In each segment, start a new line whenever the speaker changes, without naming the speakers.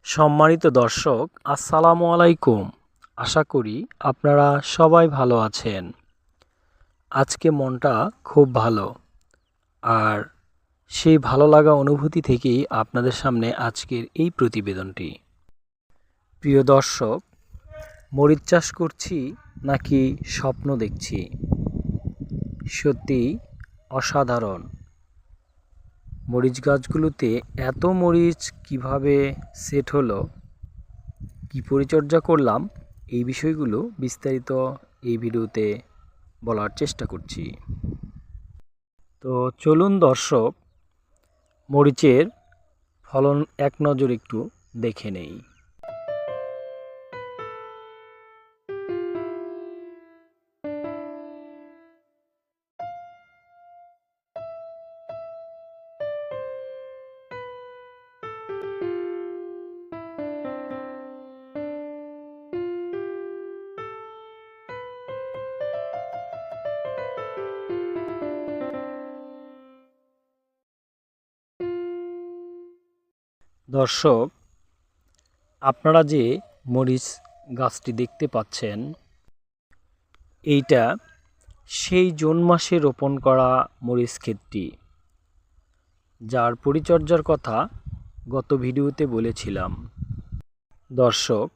সম্মানিত দর্শক, আসসালামু আলাইকুম। আশা করি আপনারা সবাই ভালো আছেন। আজকে মনটা খুব ভালো, আর সেই ভালো লাগা অনুভূতি থেকেই আপনাদের সামনে আজকের এই প্রতিবেদনটি। প্রিয় দর্শক, মরিচ চাষ করছি নাকি স্বপ্ন দেখছি? সত্যি অসাধারণ। মরিচ গাছগুলোতে এত মরিচ কিভাবে সেট হলো, কি পরিচর্যা করলাম, এই বিষয়গুলো বিস্তারিত এই ভিডিওতে বলার চেষ্টা করছি। তো চলুন দর্শক, মরিচের ফলন এক নজর একটু দেখে নেই। দর্শক, আপনারা যে মরিচ গাছটি দেখতে পাচ্ছেন, এইটা সেই জুন মাসে রোপণ করা মরিচ ক্ষেতটি, যার পরিচর্যার কথা গত ভিডিওতে বলেছিলাম। দর্শক,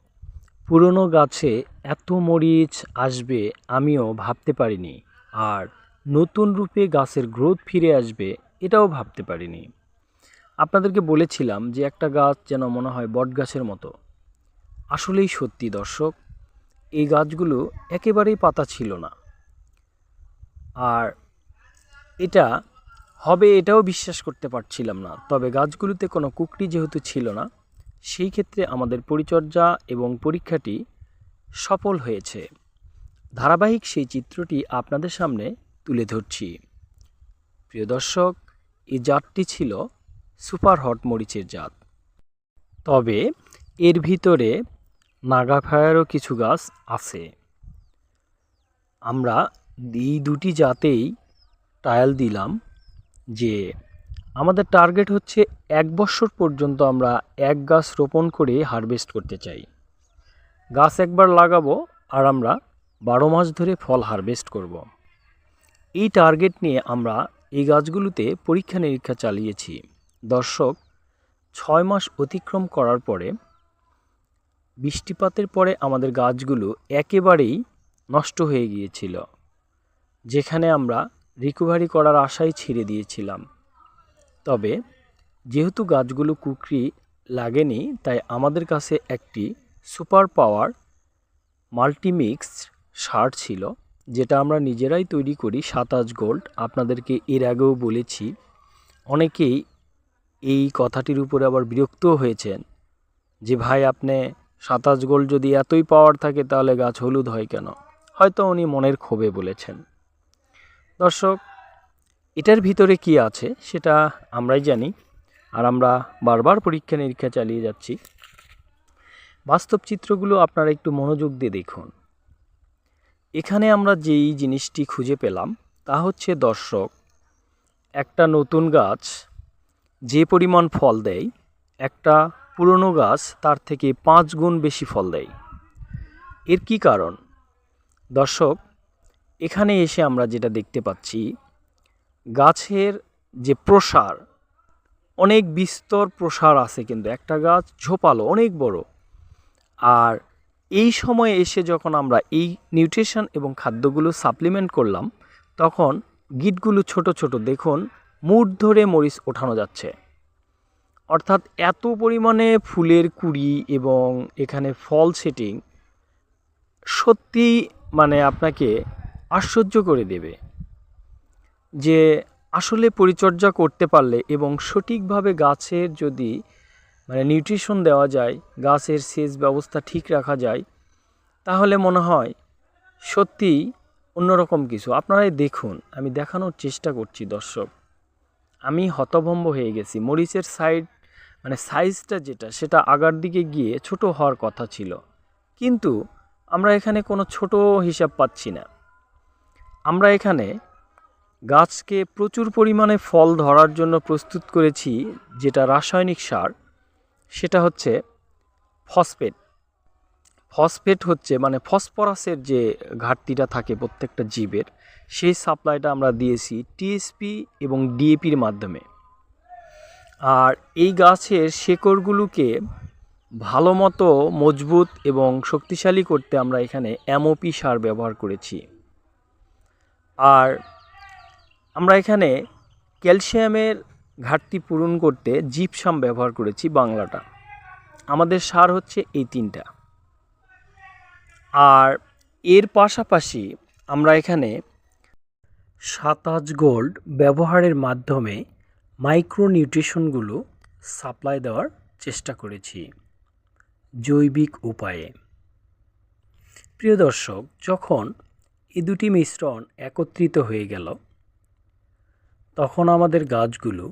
পুরনো গাছে এত মরিচ আসবে আমিও ভাবতে পারিনি, আর নতুন রূপে গাছের গ্রোথ ফিরে আসবে এটাও ভাবতে পারিনি। আপনাদেরকে বলেছিলাম যে একটা গাছ যেন মনে হয় বট গাছের মতো। আসলেই সত্যি দর্শক, এই গাছগুলো একেবারেই পাতা ছিল না, আর এটা হবে এটাও বিশ্বাস করতে পারছিলাম না। তবে গাছগুলোতে কোনো কুকরি যেহেতু ছিল না, সেই ক্ষেত্রে আমাদের পরিচর্যা এবং পরীক্ষাটি সফল হয়েছে। ধারাবাহিক সেই চিত্রটি আপনাদের সামনে তুলে ধরছি। প্রিয় দর্শক, এই জাতটি ছিল সুপার হট মরিচের জাত। তবে এর ভিতরে নাগা ফায়ারও কিছু গাছ আছে। আমরা এই দুটি জাতেই ট্রায়াল দিলাম যে আমাদের টার্গেট হচ্ছে 1 বছর পর্যন্ত আমরা এক গাছ রোপণ করে হারভেস্ট করতে চাই। গাছ একবার লাগাবো আর আমরা 12 মাস ধরে ফল হারভেস্ট করব। এই টার্গেট নিয়ে আমরা এই গাছগুলোতে পরীক্ষা নিরীক্ষা চালিয়েছি। দর্শক, 6 মাস অতিক্রম করার পরে, বৃষ্টিপাতের পরে আমাদের গাছগুলো একেবারেই নষ্ট হয়ে গিয়েছিল, যেখানে আমরা রিকভারি করার আশাই ছেড়ে দিয়েছিলাম। তবে যেহেতু গাছগুলো কুকরি লাগেনি, তাই আমাদের কাছে একটি সুপার পাওয়ার মাল্টিমিক্স সার ছিল, যেটা আমরা নিজেরাই তৈরি করি, 27 গোল্ড। আপনাদেরকে এর আগেও বলেছি। অনেকেই এই কথাটির উপরে আবার বিরক্তও হয়েছেন যে ভাই, আপনি 27 গোল্ড যদি এতই পাওয়ার থাকে তাহলে গাছ হলুদ হয় কেন? হয়তো উনি মনের ক্ষোভে বলেছেন। দর্শক, এটার ভিতরে কি আছে সেটা আমরাই জানি, আর আমরা বারবার পরীক্ষা নিরীক্ষা চালিয়ে যাচ্ছি। বাস্তব চিত্রগুলো আপনারা একটু মনোযোগ দিয়ে দেখুন। এখানে আমরা যেই জিনিসটি খুঁজে পেলাম তা হচ্ছে, দর্শক, একটা নতুন গাছ যে পরিমাণ ফল দেয়, একটা পুরনো গাছ তার থেকে 5 গুণ বেশি ফল দেয়। এর কি কারণ? দর্শক, এখানে এসে আমরা যেটা দেখতে পাচ্ছি, গাছের যে প্রসার, অনেক বিস্তর প্রসার আছে, কিন্তু একটা গাছ ঝোপালো, অনেক বড়। আর এই সময়ে এসে যখন আমরা এই নিউট্রিশন এবং খাদ্যগুলো সাপ্লিমেন্ট করলাম, তখন গিটগুলো ছোট ছোট, দেখুন মুঠ ধরে মরিচ ওঠানো যাচ্ছে। অর্থাৎ এত পরিমাণে ফুলের কুঁড়ি এবং এখানে ফল সেটিং সত্যি আপনাকে আশ্চর্য করে দেবে, যে আসলে পরিচর্যা করতে পারলে এবং সঠিকভাবে গাছের যদি নিউট্রিশন দেওয়া যায়, গাছের সেচ ব্যবস্থা ঠিক রাখা যায়, তাহলে মনে হয় সত্যিই অন্যরকম কিছু। আপনারাই দেখুন, আমি দেখানোর চেষ্টা করছি। দর্শক, আমি হতভম্ব হয়ে গেছি। মরিচের সাইজটা যেটা, সেটা আগার দিকে গিয়ে ছোট হওয়ার কথা ছিল, কিন্তু আমরা এখানে কোনো ছোট হিসাব পাচ্ছি না। আমরা এখানে গাছকে প্রচুর পরিমাণে ফল ধরার জন্য প্রস্তুত করেছি, যেটা রাসায়নিক সার, সেটা হচ্ছে ফসফেট। ফসফেট হচ্ছে মানে ফসফরাসের যে ঘাটতিটা থাকে প্রত্যেকটা জীবের, সেই সাপ্লাইটা আমরা দিয়েছি টিএসপি এবং ডিএপির মাধ্যমে। আর এই গাছের শেকড়গুলোকে ভালো মতো মজবুত এবং শক্তিশালী করতে আমরা এখানে এমওপি সার ব্যবহার করেছি। আর আমরা এখানে ক্যালসিয়ামের ঘাটতি পূরণ করতে জিপসাম ব্যবহার করেছি বাংলাটা। আমাদের সার হচ্ছে এই তিনটা। আর এর পাশাপাশি আমরা এখানে 27 গোল্ড ব্যবহারের মাধ্যমে মাইক্রোনিউট্রিশনগুলো সাপ্লাই দেওয়ার চেষ্টা করেছি জৈবিক উপায়ে। প্রিয় দর্শক, যখন এই দুটি মিশ্রণ একত্রিত হয়ে গেল, তখন আমাদের গাছগুলো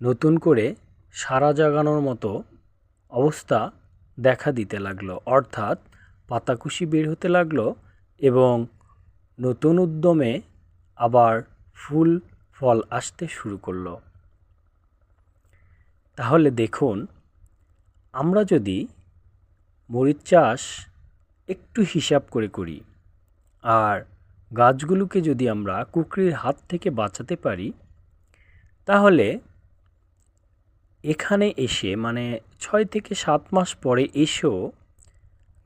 নতুন করে সাড়া জাগানোর মতো অবস্থা দেখা দিতে লাগলো, অর্থাৎ পাতাকুশি বের হতে লাগলো এবং নতুন উদ্যমে আবার ফুল ফল আসতে শুরু করলো। তাহলে দেখুন, আমরা যদি মরিচ চাষ একটু হিসাব করে করি আর গাছগুলোকে যদি আমরা কুকরির হাত থেকে বাঁচাতে পারি, তাহলে এখানে এসে মানে 6 থেকে 7 মাস পরে এসেও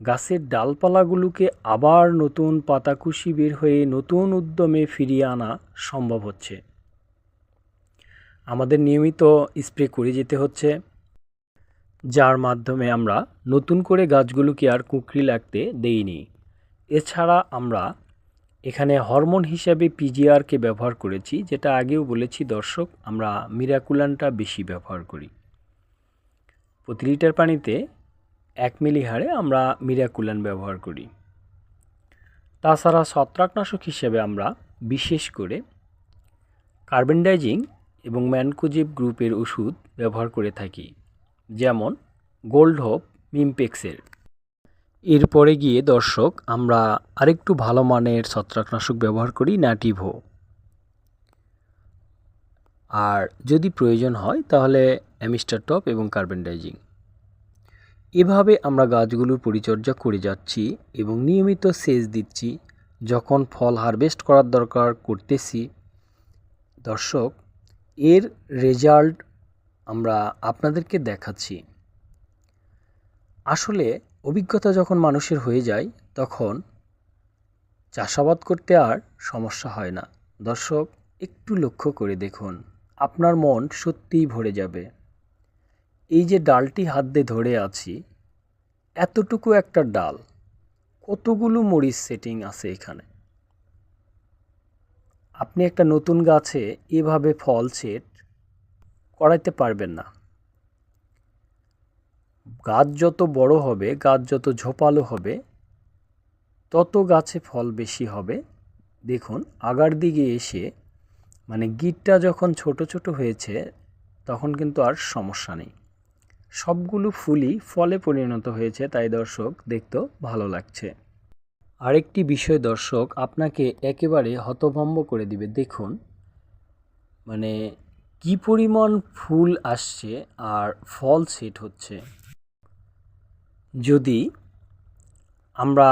গাছের ডালপালাগুলোকে আবার নতুন পাতাকুশি বের হয়ে নতুন উদ্যমে ফিরিয়ে আনা সম্ভব হচ্ছে। আমাদের নিয়মিত স্প্রে করে যেতে হচ্ছে, যার মাধ্যমে আমরা নতুন করে গাছগুলোকে আর কুকরি লাগতে দেইনি। এছাড়া আমরা এখানে হরমোন হিসাবে পিজিআরকে ব্যবহার করেছি, যেটা আগেও বলেছি দর্শক, আমরা মিরাকুলানটা বেশি ব্যবহার করি। প্রতি লিটার পানিতে 1 মিলি হারে আমরা মিরাকুলান ব্যবহার করি। তাছাড়া ছত্রাকনাশক হিসেবে আমরা বিশেষ করে কার্বেন্ডাইজিং এবং ম্যানকোজেব গ্রুপের ওষুধ ব্যবহার করে থাকি, যেমন গোল্ড হোপ মিমপেক্সের। এরপরে গিয়ে দর্শক আমরা আরেকটু ভালো মানের ছত্রাকনাশক ব্যবহার করি নাটিভো। আর যদি প্রয়োজন হয় তাহলে অ্যামিস্টার টপ এবং কার্বেন্ডাইজিং। এভাবে আমরা গাছগুলোর পরিচর্যা করে যাচ্ছি এবং নিয়মিত সেচ দিচ্ছি। যখন ফল হারভেস্ট করার দরকার করতেছি দর্শক, এর রেজাল্ট আমরা আপনাদেরকে দেখাচ্ছি। আসলে অভিজ্ঞতা যখন মানুষের হয়ে যায়, তখন চাষাবাদ করতে আর সমস্যা হয় না। দর্শক, একটু লক্ষ্য করে দেখুন, আপনার মন সত্যিই ভরে যাবে। এই যে ডালটি হাত দিয়ে ধরে আছি, এতটুকু একটা ডাল, কতগুলো মরিচ সেটিং আছে এখানে। আপনি একটা নতুন গাছে এভাবে ফল সেট করাইতে পারবেন না। গাছ যত বড় হবে, গাছ যত ঝোপালো হবে, তত গাছে ফল বেশি হবে। দেখুন, আগার দিকে এসে মানে গিটটা যখন ছোট ছোট হয়েছে, তখন কিন্তু আর সমস্যা নেই, সবগুলো ফুলই ফলে পরিণত হয়েছে। তাই দর্শক, দেখতেও ভালো লাগছে। আরেকটি বিষয় দর্শক আপনাকে একেবারে হতভম্ব করে দিবে। দেখুন, মানে কি পরিমাণ ফুল আসছে আর ফল সেট হচ্ছে। যদি আমরা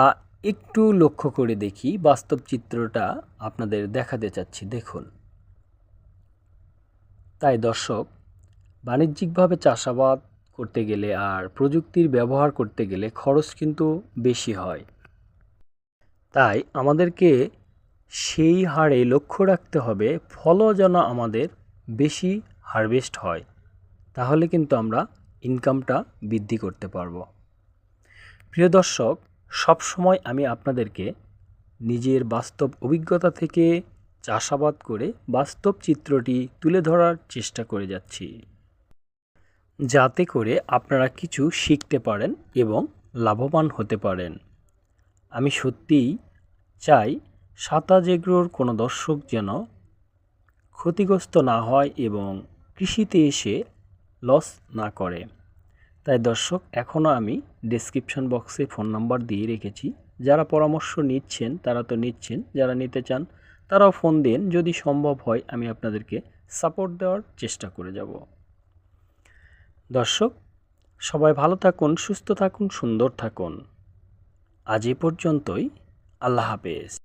একটু লক্ষ্য করে দেখি, বাস্তব চিত্রটা আপনাদের দেখাতে চাচ্ছি, দেখুন। তাই দর্শক, বাণিজ্যিকভাবে চাষাবাদ করতে গেলে আর প্রযুক্তির ব্যবহার করতে গেলে খরচ কিন্তু বেশি হয়। তাই আমাদেরকে সেই হারে লক্ষ্য রাখতে হবে, ফলও যেন আমাদের বেশি হারভেস্ট হয়, তাহলে কিন্তু আমরা ইনকামটা বৃদ্ধি করতে পারবো। প্রিয় দর্শক, সবসময় আমি আপনাদেরকে নিজের বাস্তব অভিজ্ঞতা থেকে চাষাবাদ করে বাস্তব চিত্রটি তুলে ধরার চেষ্টা করে যাচ্ছি, যাতে করে আপনারা কিছু শিখতে পারেন এবং লাভবান হতে পারেন। আমি সত্যিই চাই 27 এগ্রোর কোনো দর্শক যেন ক্ষতিগ্রস্ত না হয় এবং কৃষিতে এসে লস না করে। তাই দর্শক, এখনও আমি ডেসক্রিপশন বক্সে ফোন নাম্বার দিয়ে রেখেছি। যারা পরামর্শ নিচ্ছেন তারা তো নিচ্ছেন, যারা নিতে চান তারাও ফোন দেন। যদি সম্ভব হয় আমি আপনাদেরকে সাপোর্ট দেওয়ার চেষ্টা করে যাব। দর্শক, সবাই ভালো থাকুন, সুস্থ থাকুন, সুন্দর থাকুন। আজ এ পর্যন্তই। আল্লাহ হাফেজ।